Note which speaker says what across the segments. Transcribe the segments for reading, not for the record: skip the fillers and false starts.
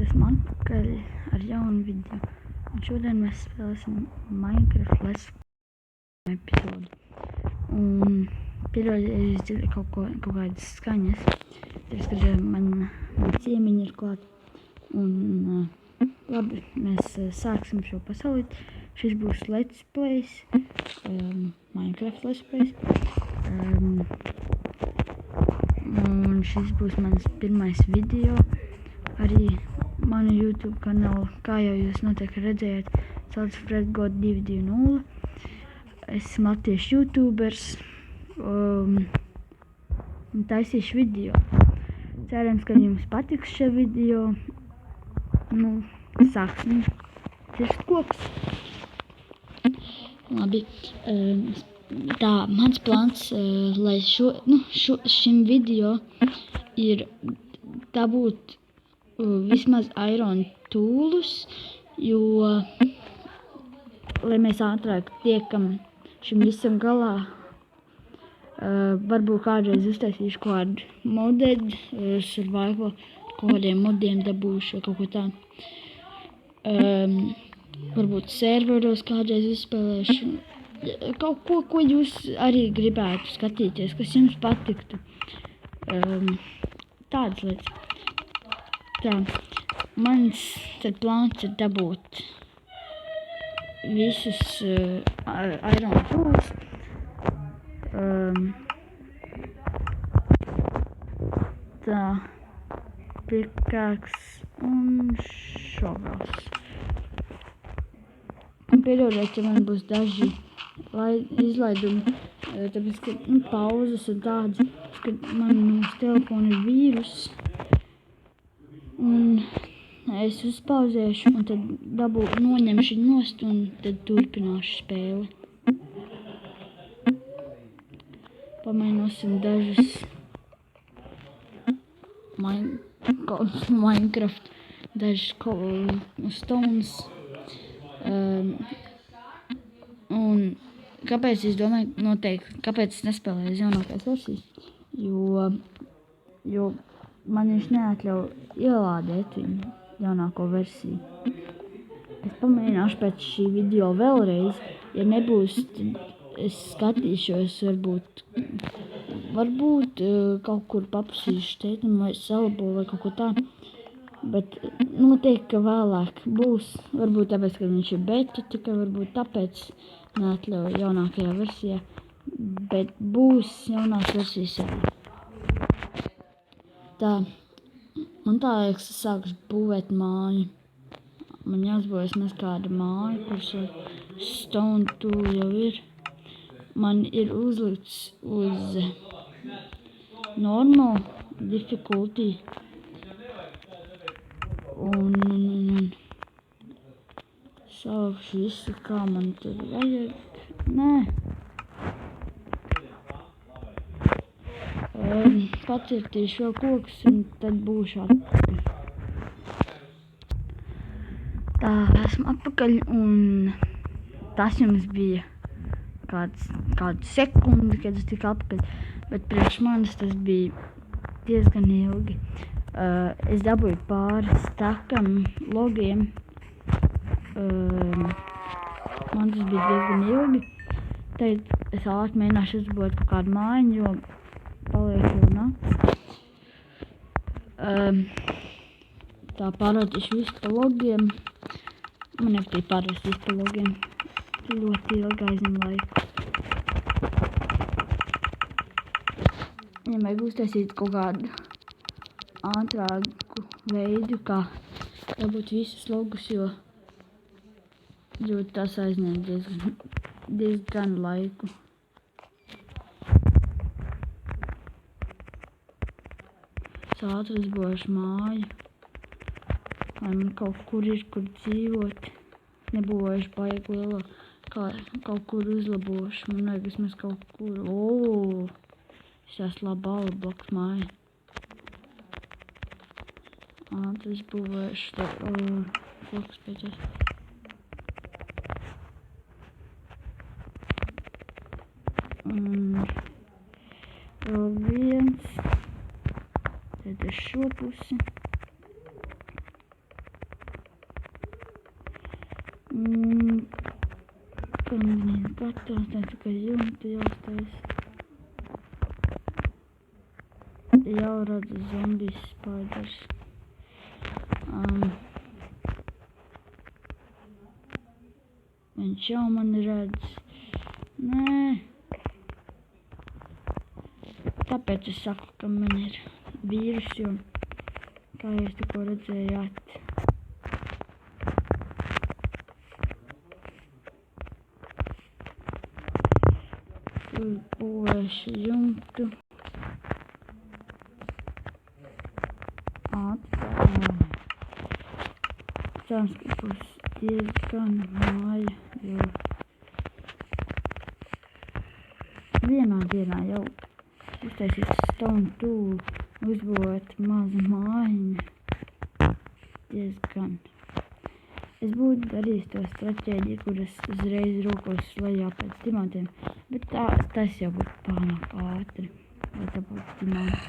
Speaker 1: esmu atpakaļ ar jaunu video. Un šodien mēs spēlēsim Minecraft Let's Play epizodu. Un pieļauju, ja jūs dzirdat kaut kādas skaņas. Tāpēc, ka man ciemiņi ir klāt. Un labi, mēs sāksim šo pasaulīt. Šis būs Let's Plays, Minecraft Let's Plays. Un šis būs mans pirmais video. Arī manu YouTube kanālu, kā jau jūs noteikti redzējāt, sauc FredGod220. Esmu latviešu YouTubers un taisīšu video. Cerams, ka jums patiks šie video. Sāksim cirst kokus. Labi, tā mans plāns, lai šim video ir dabūt vismaz iron tūlus, jo, lai mēs ātrāk tiekam šim visam galā, varbūt kādreiz uztaisīšu kādu moded, survival, kādiem modiem dabūšu vai kaut ko tā. Varbūt serveros kādreiz uzspēlēšu. Kaut ko jūs arī gribētu skatīties, kas jums patiktu. Tādas lietas. Tā, mans tad plāns ir dabūt visus iron tools. Tā, pickaxe un shovels. Pieļaujiet, ja man būs daži izlaidumi, tāpēc, ka pauzes un tādas, kad man uz telefona ir vīrus. Un es uzpauzēšu un tad noņemšu nost un tad turpināšu spēli. Pamainosim dažas Minecraft, dažas stones. Un kāpēc es domāju noteikti, kāpēc es nespēlēju jaunākās versijas? Jo man viņš neatļauj ielādēt viņu jaunāko versiju. Es pamēģināšu pēc šī video vēlreiz. Ja nebūs, tad es skatīšos varbūt kaut kur paprasīšu tētim vai salabo vai kaut ko tā. Bet noteikti, ka vēlāk būs. Varbūt tāpēc, ka viņš ir beta, tikai varbūt tāpēc neatļauj jaunākajā versijā. Bet būs jaunās versijas arī. Tā, man tā liekas, es sākušu būvēt māju. Man jāuzbūvēs mēs kāda māja, kurš stone tool jau ir. Man ir uzlikts uz normal difficulty. Un saukšu visu, kā man tur vajag. Nē. Pacirtīšu vēl kokus un tad būšu atpakaļ. Tā, esmu atpakaļ un tas jums bija kādu sekundi, kad es tiku atpakaļ. Bet priekš manis tas bija diezgan ilgi. Es dabūju pāri stakam logiem. Man tas bija diezgan ilgi. Tad es ātri mēģināšu uzbūvēt kaut kādu mājiņu, jo paliek jau nakts. Tā pārvērtīšu visu pa logiem. Man nepatīk pārvērst visu pa logiem. Ļoti ilgi aizņem laiku. Ja vajag uztaisīt kaut kādu ātrāku veidu, kā dabūt visus logus, jo tas aizņem diezgan laiku. Es ātri uzbūvēšu māju, lai man kaut kur ir, kur dzīvot. Nebūvēšu baigi lielo, kaut kur uzlabošu. Man vajag vismaz kaut kur. Šās laba bloks māja. Ātri uzbūvēšu blokus pēcās. Un vēl viens. Tad uz šo pusi. Karantīna katās, tā tikai jumtu jāuztais. Jau redzu zombijas spiders. Viņš jau mani redz. Nē. Tāpēc es saku, ka man ir vīrus, jo, kā jūs tikko redzējāt, būvēšu jumtu. Cerams, ka būs diezgan māja, jo vienā dienā jau uztaisīt stone tool, uzbūvēt mazu mājiņu. Diezgan. Es būtu darījis to stratēģiju, kuras uzreiz rokos lejā pēc dimantiem, bet tas jau būtu pārāk ātri, lai tā būtu dimants.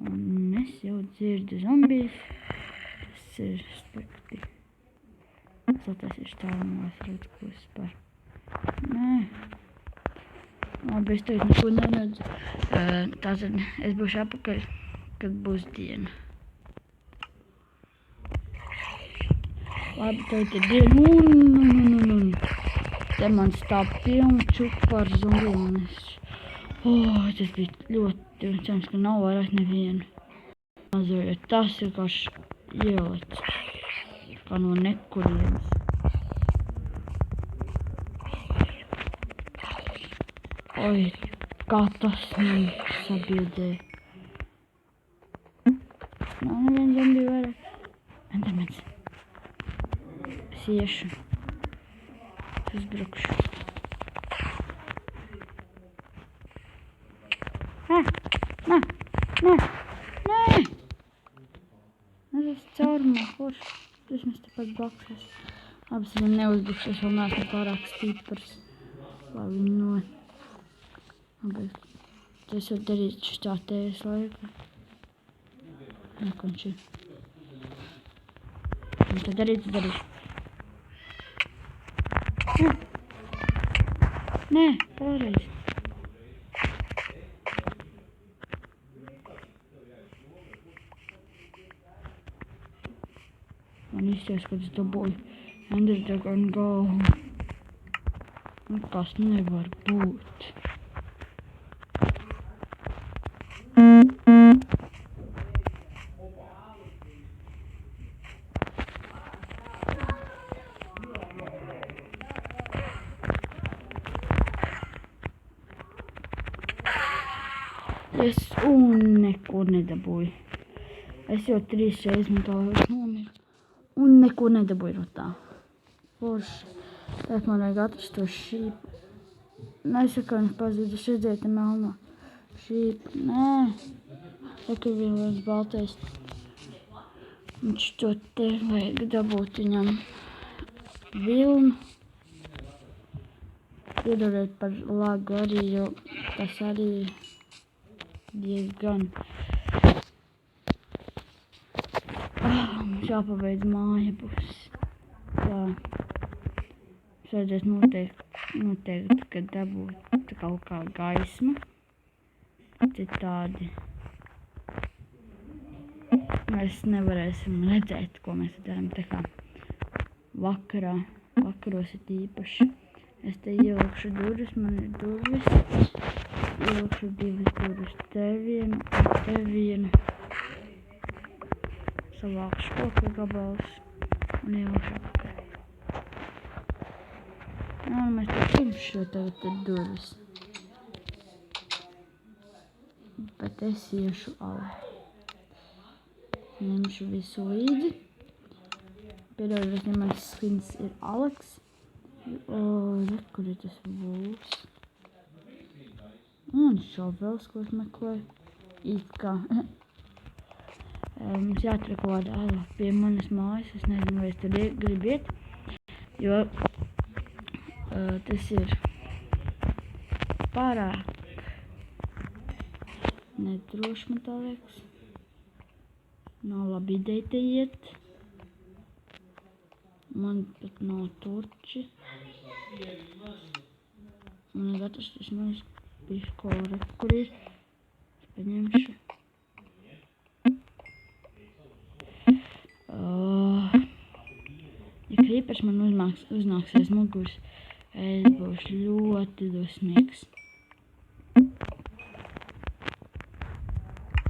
Speaker 1: Un es jau dzirdu zombijas. Tas ir spekti. Es attaisīšu tālumā, es redzu, ko es par. Nē. Labi, es tagad neko neredzu. Tātad es būšu apakaļ, kad būs diena. Labi, tagad ir diena. Un. Te man stāv pilni čupa ar zombiem. Tas bija ļoti cerams, ka nav vairāk nevienu. Jo tas ir kāds ielets. Kā no nekurienes. Oi, kā tas man sabiedēja. Nav nevienu zombiju vairāk. Endermens. Es iešu. Es uzbrukšu. Nē. Es caurumā, kurš? Tas mēs tepat blakus. Labi, es viņam neuzbrukšu, es vēl neesmu pārāk stiprs. Lai viņu no... Labi, tas var darīt šitā tējas laika. Nekonči. Un tad darīšu. Nē, vēlreiz. Man izties, kad es dabūju Ender Dragon galvu. Un tas nevar būt. Es neko nedabūju. Es jau 3 reizes man tā nomiru. Un neko nedabūju no tā. Forši. Tagad man vajag atrast to šīpu. Nesaka, viņš pazuda. Es redzēju te melno šīpu. Nē. Saka, vēl viens baltais. Viņš to te vajag dabūt viņam vilnu. Piedodiet par lagu arī, jo tas arī diezgan. Mums jāpabeidz māja būs. Tā. Es vajadzēs noteikti, ka dabūt kaut kā gaisma. Citādi. Mēs nevarēsim redzēt, ko mēs darām. Tā kā vakaros ir īpaši. Es te ielikšu durvis, man ir durvis. Ielikšu 2 durvis, te vienu. Savākšu koku gabalus un ielikšu apakaļ. Jā, mēs te tumšu tagad ir durvis. Bet es iešu alu. Ņemšu visu līdzi. Piedodiet, ja mans skins ir Aleks. Kur ir tas būs? Un šovels, ko es meklēju. It kā. Mums jātur kaut kāda ala pie manas mājas. Es nezinu, vai es tur gribu iet. Jo tas ir pārāk nedroši, man tā liekas. Nav labi ideja te iet. Man pat nav turči. Man ir atrasties mazs piškora, kur ir. Es paņemšu. Ja krīpers man uznāks aiz muguras, es būšu ļoti dusmīgs.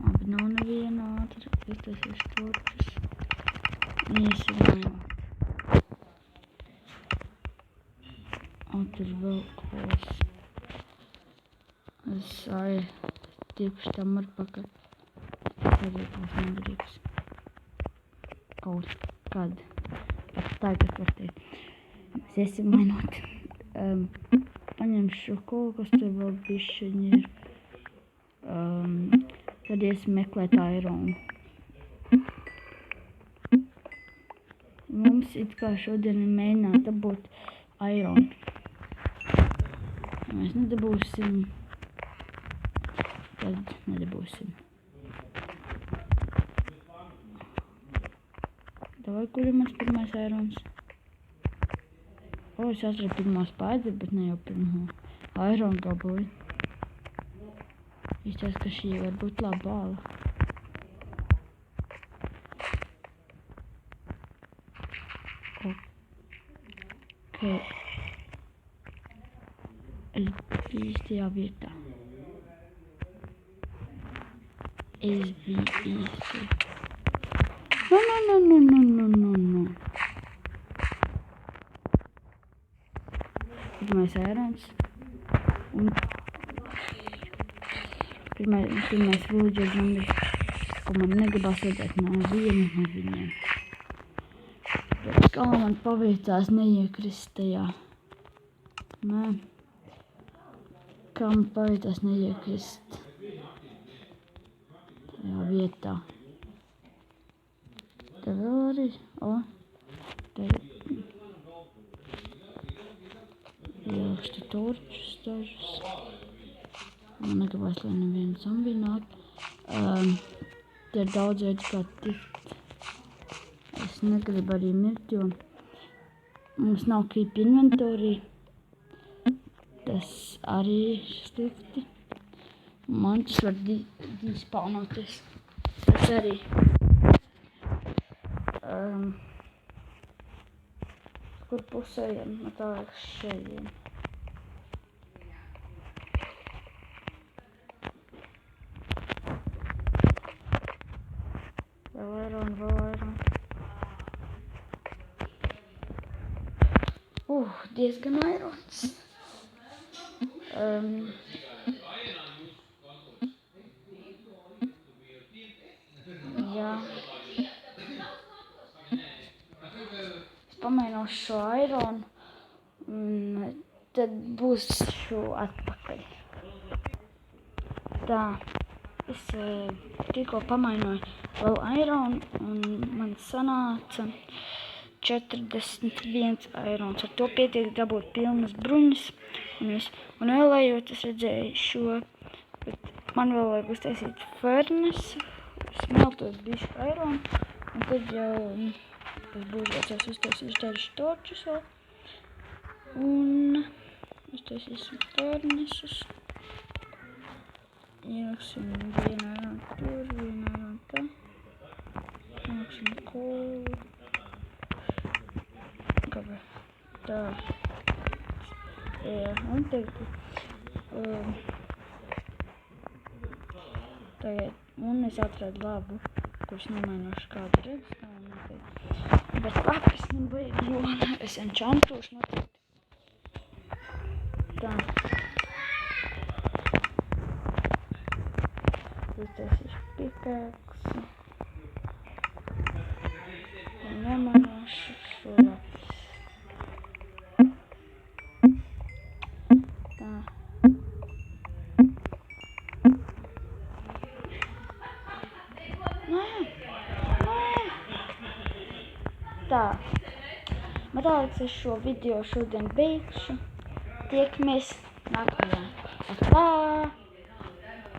Speaker 1: Bet nav neviena ātri, tas ir turčus. Īsinājot. Tur vēl kaut kas. Es tikšu tam atpakaļ. Tad ir būs nedarīgs. Kaut kad. Pat tagad var teikt. Mēs iesim mainot. Paņemšu kaut kas tur vēl bišķiņi ir. Tad iesim meklēt aironu. Mums it kā šodien ir mēģināt dabūt aironu. Ja mēs nedabūsim, tad nedabūsim. Davai, kur ir mans pirmais airons? Es atradu pirmo spaidru, bet ne jau pirmo aironu gabalu. Izties, ka šī var būt laba bāla. Okay. Es biju īstajā vietā. Es biju īsti. No. Pirmais airons. Un pirmais villagers man ir, ko man negribas redzēt nevienu no viņiem. Bet kā man paveicās neiekrist tajā? Nē. Kā man paveicās neiekrist tajā vietā? Te vēl arī, te ielikšu turčus dažus. Man negribas, lai nevienu zombiju nāk. Te ir daudz veidu, kā tikt. Es negribu arī mirt, jo mums nav keep inventory. Tas arī ir slikti. Man tas var despawnoties. Tas arī. Kur pusējiem? Tā liekas šeit. Vēl aironu. Diezgan airons. Jā. Es pamēģināšu šo aironu, un tad būšu atpakaļ. Tā, es tikko pamainoju vēl aironu, un man sanāca 41 airons. Ar to pietiek dabūt pilnas bruņas un viss. Un vēlējot, es redzēju šo, bet man vēl vajag uztaisīt furnace, smeltot bišķi aironu, un tad jau tas būs vajadzēs uztaisīt dažus torčus vēl. Un uztaisīsim furnaces. Ieliksim vienu aironu tur, vienu aironu tā. Ieliksim kolu. Tā. Jā, un tagad, un es atradu labu, kurš nemainošu kādu redstone noteikti. Bet labi, es nevajag, jo es enchantošu noteikti. Tā. Uztaisīšu pickaxe. Un nemainošu šo labu. Tā, man tālāk es šo video šodien beigšu. Tiekamies nākamajā. Tā!